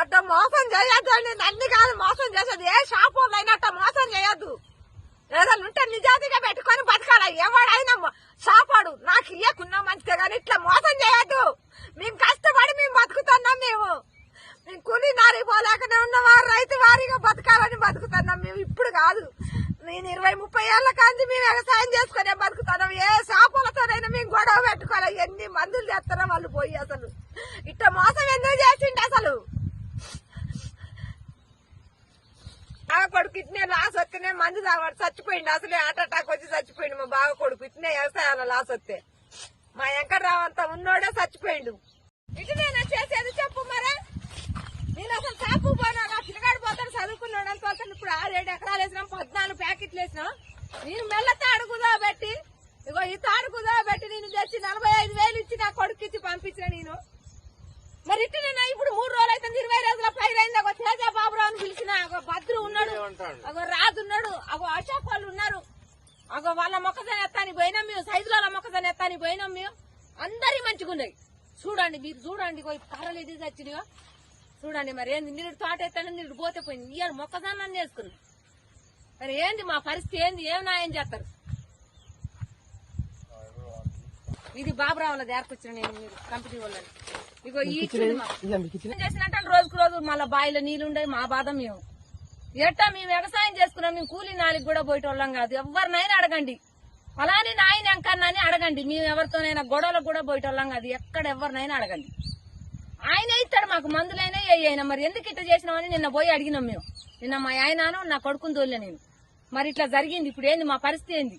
అట్ట మోసం చేయొద్దు అండి, నన్ను కాదు మోసం చేసేది. ఏ షాప్ అయినా అట్ట మోసం చేయొద్దు. ఏదైనా ఉంటే నిజాతిగా పెట్టుకొని బతకాలి. ఎవడైనా షాపాడు నాకు ఇయ్యకున్నా మంచిదే, కానీ ఇట్లా మోసం చేయొద్దు. మేము కష్టపడి మేము బతుకుతున్నాం. మేము కూలి నారి పోలేకనే ఉన్నవారు రైతు వారిగా బతకాలని బతుకుతున్నాం. మేము ఇప్పుడు కాదు, నేను 20-30 ఏళ్ల కాంచి మేము వ్యవసాయం చేసుకునే బతుకుతున్నాం. ఏ షాపులతోనైనా మేము గొడవ పెట్టుకోవాలి. ఎన్ని మందులు చేస్తారో వాళ్ళు పోయి. అసలు ఇట్ట మోసం ఎందుకు చేసిండి? అసలు బాగా కొడుకు ఇట్నే లాస్ వస్తేనే మందు తాగడు చచ్చిపోయింది. అసలే హార్ట్ అటాక్ వచ్చి చచ్చిపోయింది మా బాగా కొడుకు. ఇట్నే వ్యవసాయాల లాస్ వస్తే మా వెంకట్రావంతా ఉన్నోడే చచ్చిపోయిండు. ఇటునేనా చేసేది చెప్పు మరి? నేను అసలు షాపు పోనా, నా పిల్లగాడు పోతాను చదువుకున్నాడు అని పోతాను. ఇప్పుడు 6-7 ఎకరాలు వేసినాం, 14 ప్యాకెట్లు వేసినాం. నేను మెల్ల తాడుకుదా పెట్టి, ఇగో ఈ తాడుకుదా పెట్టి నేను తెచ్చి 45,000 ఇచ్చి నా కొడుకు ఇచ్చి పంపించిన నేను. మరి ఇట్టినా ఇప్పుడు 3 రోజులు అయితే 20 రోజుల పైరు అయింది. ఒక తేజ బాబురావు అని పిలిచిన, ఒక భద్రు ఉన్నాడు, ఒక రాజు ఉన్నాడు, ఒక అశోక్ వాళ్ళు ఉన్నారు. ఒక వాళ్ళ మొక్కజొన్న ఎత్తాని పోయినాం మేము, సైజుల మొక్కజొన్న ఎత్తాని పోయినాం మేము. అందరి మంచిగా ఉన్నాయి. చూడండి మీరు, చూడండి కర్రలు ఇది తెచ్చినాయో చూడండి. మరి ఏంది నీరు తోట ఎత్తాను, నీరు పోతే పోయింది. ఇయ్యారు మొక్కజొన్న వేసుకున్నాం. మరి ఏంది మా పరిస్థితి ఏంది? ఏం న్యాయం చేస్తారు? ఇది బాబురావుల దేరకొచ్చిన నేను, మీరు కంపెనీ వాళ్ళని. ఇగో ఈ చేసినట్టు రోజుకు రోజు మళ్ళీ బావిలో నీళ్లు ఉండే మా బాధ. మేము ఎట్టా మేము వ్యవసాయం చేసుకున్నాం. మేము కూలీ నాలికి కూడా పోయేటోళ్ళం కాదు. ఎవరినైనా అడగండి, అలానే నాయన అంకన్నాని అడగండి. మేము ఎవరితోనైనా గొడవలకు కూడా పోయేటోళ్ళం కాదు. ఎక్కడ ఎవరినైనా అడగండి, ఆయన ఇస్తాడు మాకు మందులైనా అయినా. మరి ఎందుకు ఇట్లా చేసినామని నిన్న పోయి అడిగినాం మేము. నిన్న మా ఆయనను నా కొడుకుని తోలే నేను. మరి ఇట్లా జరిగింది. ఇప్పుడు ఏంది మా పరిస్థితి ఏంది?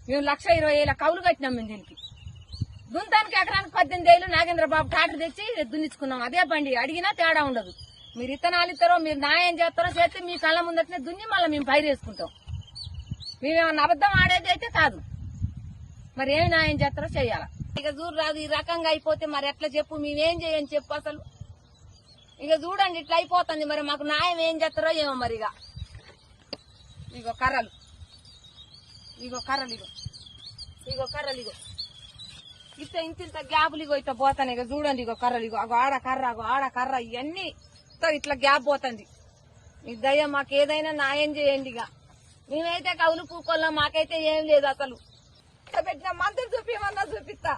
మేము 1,20,000 కౌలు కట్టినాం మేము దీనికి. దుంతానికి ఎకరానికి 18,000 నాగేంద్రబాబు ట్రాక్టర్ తెచ్చి దున్నించుకున్నాం. అదే బండి అడిగినా తేడా ఉండదు. మీరు ఇత్తనాలు ఇస్తారో, మీరు న్యాయం చేస్తారో చేస్తే మీ కళ్ళ ముందటనే దున్ని మళ్ళీ మేము పైరు వేసుకుంటాం. మేమేమన్నా అబద్ధం ఆడేది అయితే కాదు. మరి ఏమి న్యాయం చేస్తారో చెయ్యాలా? ఇక చూడు రాదు, ఈ రకంగా అయిపోతే మరి ఎట్లా చెప్పు? మేమేం చేయని చెప్పు అసలు. ఇక చూడండి ఇట్లా అయిపోతుంది. మరి మాకు న్యాయం ఏం చేస్తారో ఏమో. మరి ఇగో కర్రలు, ఇగో కర్రలు, ఇగో కర్రలు, ఇంత గ్యాపులు ఇగో ఇట్లా పోతాను. ఇక చూడండి ఇగో కర్రలు, ఇగో ఆడ కర్ర ఇవన్నీ ఇట్లా గ్యాప్ పోతుంది. మీకు దయ్యం మాకు ఏదైనా న్యాయం చేయండి. ఇక మేమైతే కౌలు పూకోళ్ళం, మాకైతే ఏం లేదు. అసలు పెట్టిన మందులు చూపిమన్నా చూపిస్తా.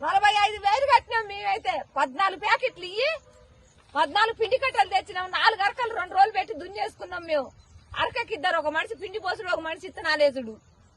45,000 కట్టినాం మేమైతే. 14 ప్యాకెట్లు ఇయ్యి 14 పిండి కట్టలు తెచ్చినాం. 4 అరకలు 2 రోజులు పెట్టి దున్నేసుకున్నాం మేము. అరకకి 2, ఒక మనిషి పిండి పోసుడు, ఒక మనిషి ఇత్తనాలేసుడు.